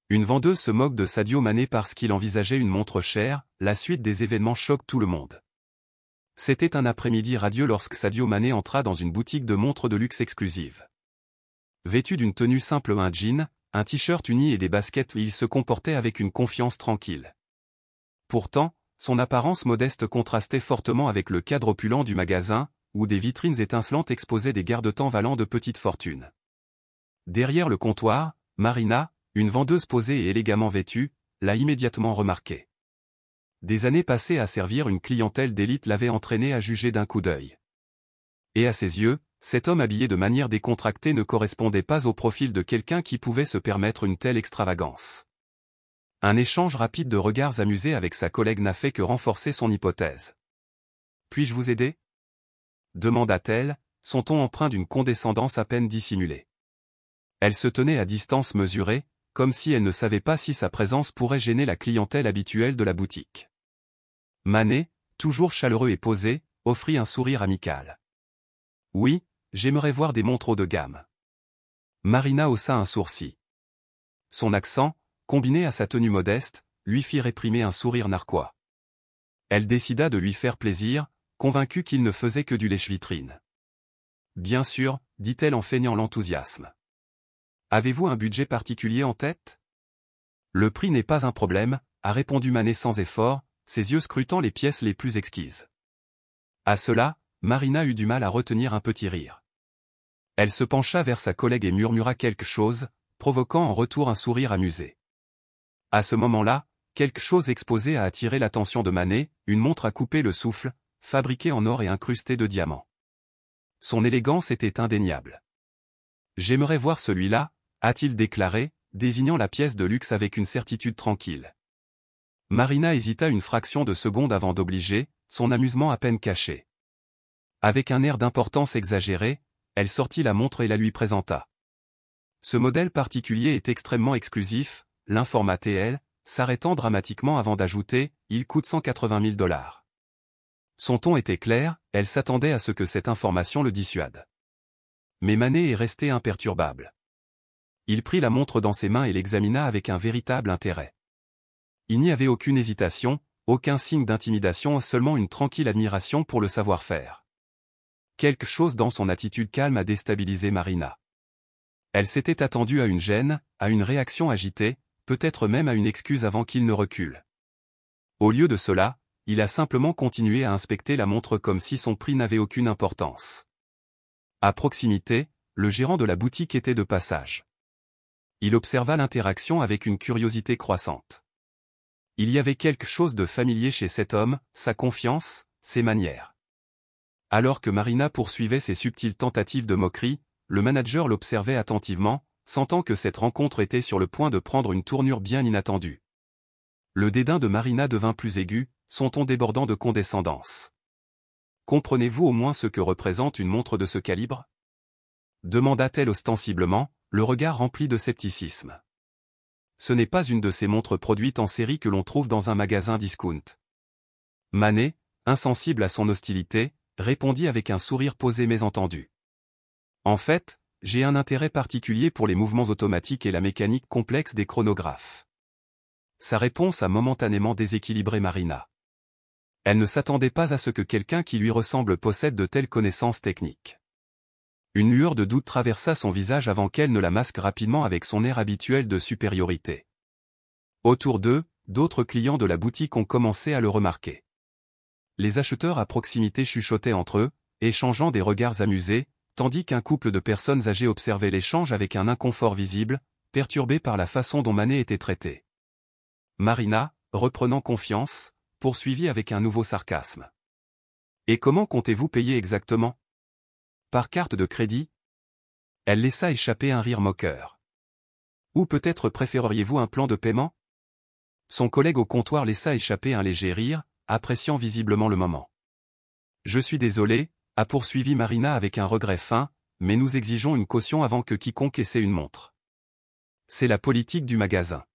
Une vendeuse se moque de Sadio Mané parce qu'il envisageait une montre chère, la suite des événements choque tout le monde. C'était un après-midi radieux lorsque Sadio Mané entra dans une boutique de montres de luxe exclusive. Vêtu d'une tenue simple, un jean, un t-shirt uni et des baskets, il se comportait avec une confiance tranquille. Pourtant, son apparence modeste contrastait fortement avec le cadre opulent du magasin, où des vitrines étincelantes exposaient des garde-temps valant de petites fortunes. Derrière le comptoir, Marina, une vendeuse posée et élégamment vêtue, l'a immédiatement remarqué. Des années passées à servir une clientèle d'élite l'avaient entraîné à juger d'un coup d'œil. Et à ses yeux, cet homme habillé de manière décontractée ne correspondait pas au profil de quelqu'un qui pouvait se permettre une telle extravagance. Un échange rapide de regards amusés avec sa collègue n'a fait que renforcer son hypothèse. « Puis-je vous aider ?» demanda-t-elle, son ton empreint d'une condescendance à peine dissimulée. Elle se tenait à distance mesurée, comme si elle ne savait pas si sa présence pourrait gêner la clientèle habituelle de la boutique. Mané, toujours chaleureux et posé, offrit un sourire amical. « Oui, j'aimerais voir des montres haut de gamme. » Marina haussa un sourcil. Son accent, combiné à sa tenue modeste, lui fit réprimer un sourire narquois. Elle décida de lui faire plaisir, convaincue qu'il ne faisait que du lèche-vitrine. « Bien sûr, dit-elle en feignant l'enthousiasme. Avez-vous un budget particulier en tête ? Le prix n'est pas un problème, a répondu Mané sans effort, ses yeux scrutant les pièces les plus exquises. À cela, Marina eut du mal à retenir un petit rire. Elle se pencha vers sa collègue et murmura quelque chose, provoquant en retour un sourire amusé. À ce moment-là, quelque chose exposé a attiré l'attention de Mané, une montre à couper le souffle, fabriquée en or et incrustée de diamants. Son élégance était indéniable. « J'aimerais voir celui-là, » a-t-il déclaré, désignant la pièce de luxe avec une certitude tranquille. Marina hésita une fraction de seconde avant d'obliger, son amusement à peine caché. Avec un air d'importance exagérée, elle sortit la montre et la lui présenta. Ce modèle particulier est extrêmement exclusif, l'informa T.L., s'arrêtant dramatiquement avant d'ajouter, il coûte 180 000 $. Son ton était clair, elle s'attendait à ce que cette information le dissuade. Mais Mané est resté imperturbable. Il prit la montre dans ses mains et l'examina avec un véritable intérêt. Il n'y avait aucune hésitation, aucun signe d'intimidation, seulement une tranquille admiration pour le savoir-faire. Quelque chose dans son attitude calme a déstabilisé Marina. Elle s'était attendue à une gêne, à une réaction agitée, peut-être même à une excuse avant qu'il ne recule. Au lieu de cela, il a simplement continué à inspecter la montre comme si son prix n'avait aucune importance. À proximité, le gérant de la boutique était de passage. Il observa l'interaction avec une curiosité croissante. Il y avait quelque chose de familier chez cet homme, sa confiance, ses manières. Alors que Marina poursuivait ses subtiles tentatives de moquerie, le manager l'observait attentivement, sentant que cette rencontre était sur le point de prendre une tournure bien inattendue. Le dédain de Marina devint plus aigu, son ton débordant de condescendance. « Comprenez-vous au moins ce que représente une montre de ce calibre ? demanda-t-elle ostensiblement, le regard rempli de scepticisme. Ce n'est pas une de ces montres produites en série que l'on trouve dans un magasin discount. Mané, insensible à son hostilité, répondit avec un sourire posé mais entendu. En fait, j'ai un intérêt particulier pour les mouvements automatiques et la mécanique complexe des chronographes. Sa réponse a momentanément déséquilibré Marina. Elle ne s'attendait pas à ce que quelqu'un qui lui ressemble possède de telles connaissances techniques. Une lueur de doute traversa son visage avant qu'elle ne la masque rapidement avec son air habituel de supériorité. Autour d'eux, d'autres clients de la boutique ont commencé à le remarquer. Les acheteurs à proximité chuchotaient entre eux, échangeant des regards amusés, tandis qu'un couple de personnes âgées observait l'échange avec un inconfort visible, perturbé par la façon dont Mané était traité. Marina, reprenant confiance, poursuivit avec un nouveau sarcasme. « Et comment comptez-vous payer exactement ? Par carte de crédit ?» Elle laissa échapper un rire moqueur. « Ou peut-être préféreriez-vous un plan de paiement ?» Son collègue au comptoir laissa échapper un léger rire, appréciant visiblement le moment. « Je suis désolé, » a poursuivi Marina avec un regret fin, « mais nous exigeons une caution avant que quiconque essaie une montre. C'est la politique du magasin. »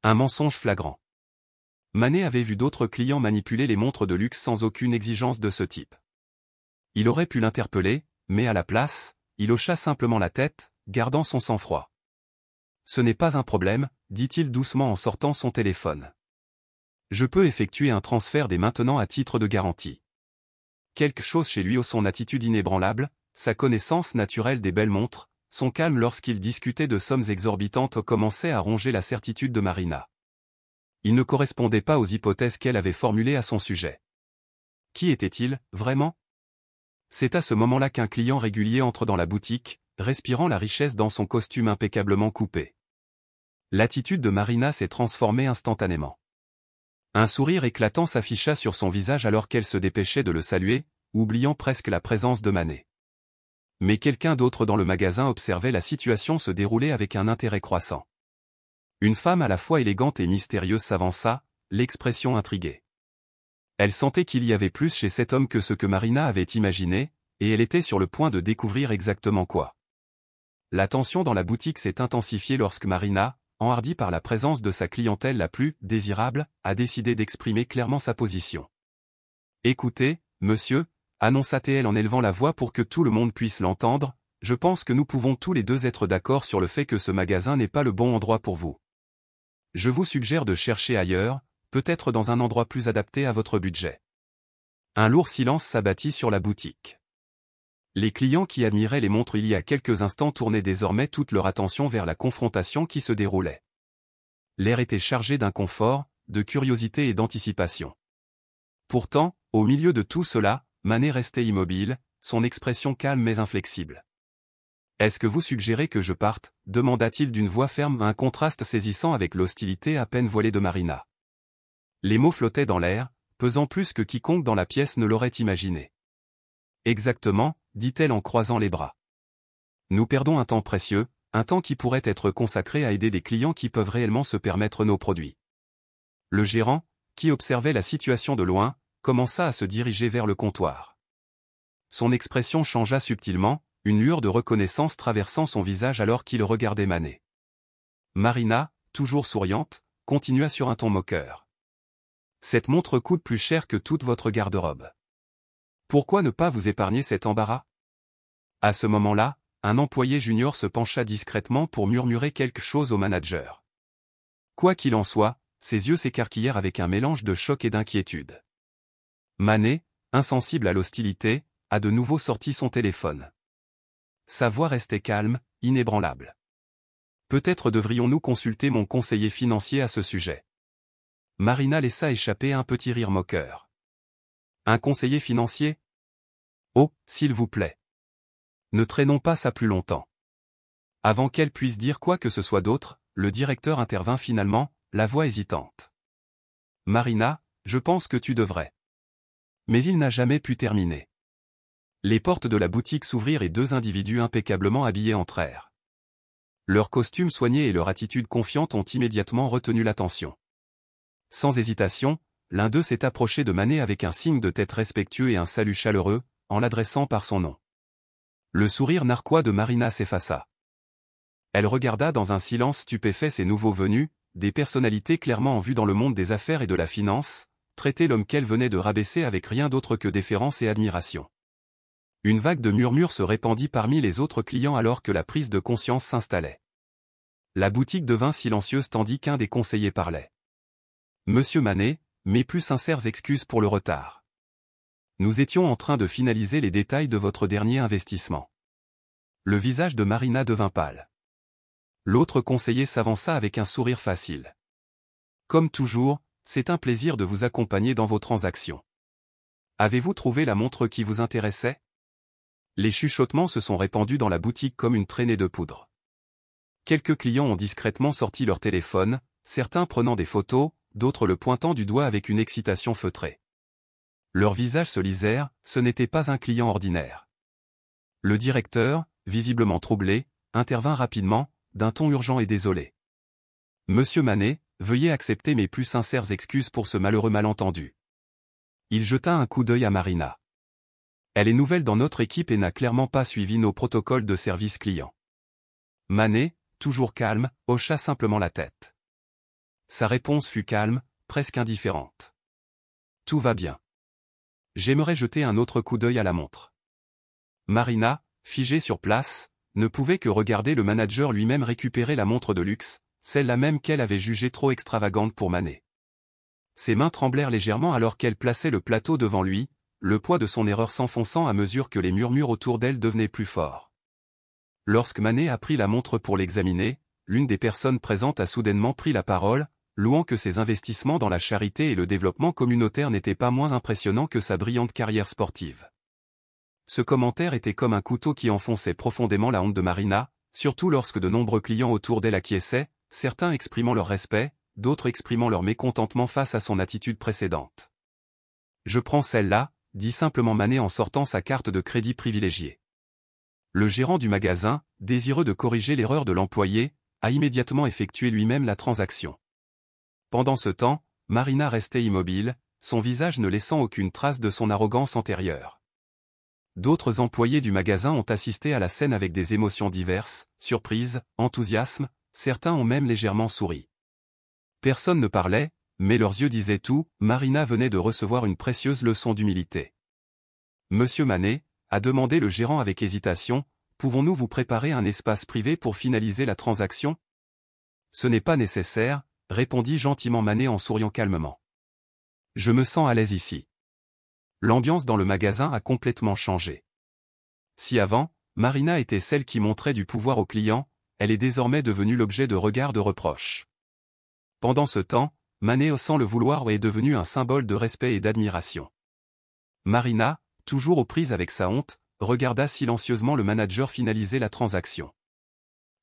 Un mensonge flagrant. Mané avait vu d'autres clients manipuler les montres de luxe sans aucune exigence de ce type. Il aurait pu l'interpeller, mais à la place, il hocha simplement la tête, gardant son sang-froid. « Ce n'est pas un problème, » dit-il doucement en sortant son téléphone. Je peux effectuer un transfert dès maintenant à titre de garantie. Quelque chose chez lui, son attitude inébranlable, sa connaissance naturelle des belles montres, son calme lorsqu'il discutait de sommes exorbitantes commençait à ronger la certitude de Marina. Il ne correspondait pas aux hypothèses qu'elle avait formulées à son sujet. Qui était-il, vraiment? C'est à ce moment-là qu'un client régulier entre dans la boutique, respirant la richesse dans son costume impeccablement coupé. L'attitude de Marina s'est transformée instantanément. Un sourire éclatant s'afficha sur son visage alors qu'elle se dépêchait de le saluer, oubliant presque la présence de Manet. Mais quelqu'un d'autre dans le magasin observait la situation se dérouler avec un intérêt croissant. Une femme à la fois élégante et mystérieuse s'avança, l'expression intriguée. Elle sentait qu'il y avait plus chez cet homme que ce que Marina avait imaginé, et elle était sur le point de découvrir exactement quoi. La tension dans la boutique s'est intensifiée lorsque Marina, enhardie par la présence de sa clientèle la plus désirable, a décidé d'exprimer clairement sa position. « Écoutez, monsieur », annonça-t-elle en élevant la voix pour que tout le monde puisse l'entendre, « je pense que nous pouvons tous les deux être d'accord sur le fait que ce magasin n'est pas le bon endroit pour vous. Je vous suggère de chercher ailleurs, peut-être dans un endroit plus adapté à votre budget. » Un lourd silence s'abattit sur la boutique. Les clients qui admiraient les montres il y a quelques instants tournaient désormais toute leur attention vers la confrontation qui se déroulait. L'air était chargé d'inconfort, de curiosité et d'anticipation. Pourtant, au milieu de tout cela, Manet restait immobile, son expression calme mais inflexible. « Est-ce que vous suggérez que je parte » demanda-t-il d'une voix ferme, un contraste saisissant avec l'hostilité à peine voilée de Marina. Les mots flottaient dans l'air, pesant plus que quiconque dans la pièce ne l'aurait imaginé. « Exactement, » dit-elle en croisant les bras. « Nous perdons un temps précieux, un temps qui pourrait être consacré à aider des clients qui peuvent réellement se permettre nos produits. » Le gérant, qui observait la situation de loin, commença à se diriger vers le comptoir. Son expression changea subtilement, une lueur de reconnaissance traversant son visage alors qu'il regardait Manet. Marina, toujours souriante, continua sur un ton moqueur. « Cette montre coûte plus cher que toute votre garde-robe. Pourquoi ne pas vous épargner cet embarras ?» À ce moment-là, un employé junior se pencha discrètement pour murmurer quelque chose au manager. Quoi qu'il en soit, ses yeux s'écarquillèrent avec un mélange de choc et d'inquiétude. Manet, insensible à l'hostilité, a de nouveau sorti son téléphone. Sa voix restait calme, inébranlable. « Peut-être devrions-nous consulter mon conseiller financier à ce sujet. » Marina laissa échapper un petit rire moqueur. « Un conseiller financier ? Oh, s'il vous plaît. Ne traînons pas ça plus longtemps. » Avant qu'elle puisse dire quoi que ce soit d'autre, le directeur intervint finalement, la voix hésitante. « Marina, je pense que tu devrais. » Mais il n'a jamais pu terminer. Les portes de la boutique s'ouvrirent et deux individus impeccablement habillés entrèrent. Leurs costumes soignés et leur attitude confiante ont immédiatement retenu l'attention. Sans hésitation, l'un d'eux s'est approché de Manet avec un signe de tête respectueux et un salut chaleureux, en l'adressant par son nom. Le sourire narquois de Marina s'effaça. Elle regarda dans un silence stupéfait ces nouveaux venus, des personnalités clairement en vue dans le monde des affaires et de la finance, traiter l'homme qu'elle venait de rabaisser avec rien d'autre que déférence et admiration. Une vague de murmures se répandit parmi les autres clients alors que la prise de conscience s'installait. La boutique devint silencieuse tandis qu'un des conseillers parlait. « Monsieur Manet, mes plus sincères excuses pour le retard. Nous étions en train de finaliser les détails de votre dernier investissement. » Le visage de Marina devint pâle. L'autre conseiller s'avança avec un sourire facile. « Comme toujours, c'est un plaisir de vous accompagner dans vos transactions. Avez-vous trouvé la montre qui vous intéressait ? » Les chuchotements se sont répandus dans la boutique comme une traînée de poudre. Quelques clients ont discrètement sorti leur téléphone, certains prenant des photos, d'autres le pointant du doigt avec une excitation feutrée. Leurs visages se lisèrent, ce n'était pas un client ordinaire. Le directeur, visiblement troublé, intervint rapidement, d'un ton urgent et désolé. « Monsieur Manet, veuillez accepter mes plus sincères excuses pour ce malheureux malentendu. » Il jeta un coup d'œil à Marina. Elle est nouvelle dans notre équipe et n'a clairement pas suivi nos protocoles de service client. Manet, toujours calme, hocha simplement la tête. Sa réponse fut calme, presque indifférente. « Tout va bien. J'aimerais jeter un autre coup d'œil à la montre. » Marina, figée sur place, ne pouvait que regarder le manager lui-même récupérer la montre de luxe, celle-là même qu'elle avait jugée trop extravagante pour Manet. Ses mains tremblèrent légèrement alors qu'elle plaçait le plateau devant lui, le poids de son erreur s'enfonçant à mesure que les murmures autour d'elle devenaient plus forts. Lorsque Manet a pris la montre pour l'examiner, l'une des personnes présentes a soudainement pris la parole, louant que ses investissements dans la charité et le développement communautaire n'étaient pas moins impressionnants que sa brillante carrière sportive. Ce commentaire était comme un couteau qui enfonçait profondément la honte de Marina, surtout lorsque de nombreux clients autour d'elle acquiesçaient, certains exprimant leur respect, d'autres exprimant leur mécontentement face à son attitude précédente. « Je prends celle-là », dit simplement Manet en sortant sa carte de crédit privilégiée. Le gérant du magasin, désireux de corriger l'erreur de l'employé, a immédiatement effectué lui-même la transaction. Pendant ce temps, Marina restait immobile, son visage ne laissant aucune trace de son arrogance antérieure. D'autres employés du magasin ont assisté à la scène avec des émotions diverses, surprise, enthousiasme, certains ont même légèrement souri. Personne ne parlait, mais leurs yeux disaient tout, Marina venait de recevoir une précieuse leçon d'humilité. « Monsieur Manet », a demandé le gérant avec hésitation, « pouvons-nous vous préparer un espace privé pour finaliser la transaction ?»« Ce n'est pas nécessaire », répondit gentiment Manet en souriant calmement. « Je me sens à l'aise ici. » L'ambiance dans le magasin a complètement changé. Si avant, Marina était celle qui montrait du pouvoir aux clients, elle est désormais devenue l'objet de regards de reproche. Pendant ce temps, Manet, sans le vouloir, est devenu un symbole de respect et d'admiration. Marina, toujours aux prises avec sa honte, regarda silencieusement le manager finaliser la transaction.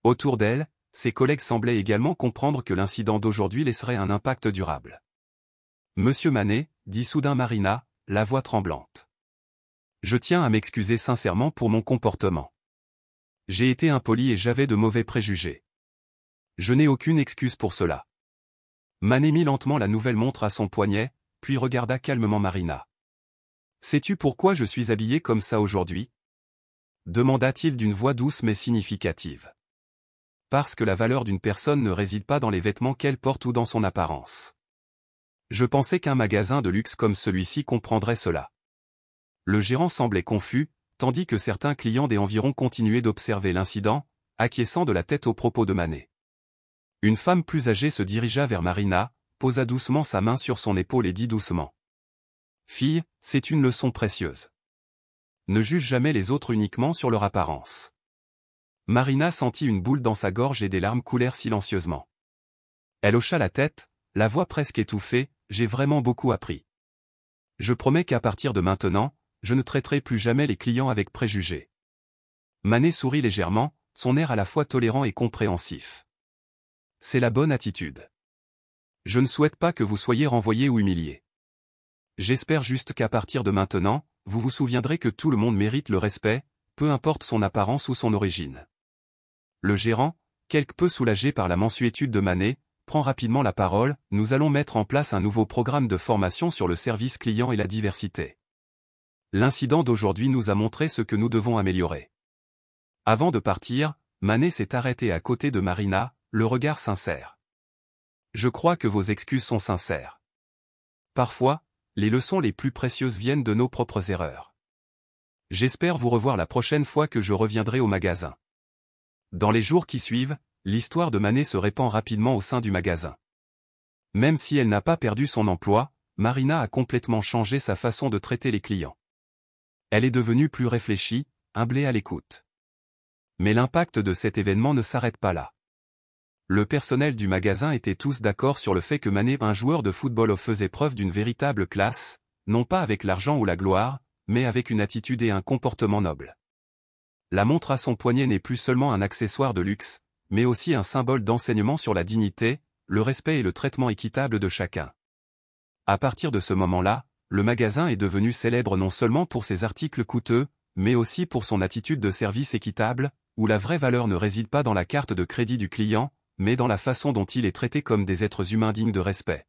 Autour d'elle, ses collègues semblaient également comprendre que l'incident d'aujourd'hui laisserait un impact durable. « Monsieur Manet », dit soudain Marina, la voix tremblante. « Je tiens à m'excuser sincèrement pour mon comportement. J'ai été impoli et j'avais de mauvais préjugés. Je n'ai aucune excuse pour cela. » Manet mit lentement la nouvelle montre à son poignet, puis regarda calmement Marina. « Sais-tu pourquoi je suis habillé comme ça aujourd'hui » demanda-t-il d'une voix douce mais significative. « Parce que la valeur d'une personne ne réside pas dans les vêtements qu'elle porte ou dans son apparence. Je pensais qu'un magasin de luxe comme celui-ci comprendrait cela. » Le gérant semblait confus, tandis que certains clients des environs continuaient d'observer l'incident, acquiesçant de la tête aux propos de Manet. Une femme plus âgée se dirigea vers Marina, posa doucement sa main sur son épaule et dit doucement. « Fille, c'est une leçon précieuse. Ne juge jamais les autres uniquement sur leur apparence. » Marina sentit une boule dans sa gorge et des larmes coulèrent silencieusement. Elle hocha la tête, la voix presque étouffée, « J'ai vraiment beaucoup appris. Je promets qu'à partir de maintenant, je ne traiterai plus jamais les clients avec préjugés. » Manet sourit légèrement, son air à la fois tolérant et compréhensif. « C'est la bonne attitude. Je ne souhaite pas que vous soyez renvoyé ou humilié. J'espère juste qu'à partir de maintenant, vous vous souviendrez que tout le monde mérite le respect, peu importe son apparence ou son origine. » Le gérant, quelque peu soulagé par la mansuétude de Manet, prend rapidement la parole, « Nous allons mettre en place un nouveau programme de formation sur le service client et la diversité. L'incident d'aujourd'hui nous a montré ce que nous devons améliorer. » Avant de partir, Manet s'est arrêté à côté de Marina, le regard sincère. « Je crois que vos excuses sont sincères. Parfois, les leçons les plus précieuses viennent de nos propres erreurs. J'espère vous revoir la prochaine fois que je reviendrai au magasin. » Dans les jours qui suivent, l'histoire de Manet se répand rapidement au sein du magasin. Même si elle n'a pas perdu son emploi, Marina a complètement changé sa façon de traiter les clients. Elle est devenue plus réfléchie, humble et à l'écoute. Mais l'impact de cet événement ne s'arrête pas là. Le personnel du magasin était tous d'accord sur le fait que Manet, un joueur de football, faisait preuve d'une véritable classe, non pas avec l'argent ou la gloire, mais avec une attitude et un comportement noble. La montre à son poignet n'est plus seulement un accessoire de luxe, mais aussi un symbole d'enseignement sur la dignité, le respect et le traitement équitable de chacun. À partir de ce moment-là, le magasin est devenu célèbre non seulement pour ses articles coûteux, mais aussi pour son attitude de service équitable, où la vraie valeur ne réside pas dans la carte de crédit du client, mais dans la façon dont il est traité comme des êtres humains dignes de respect.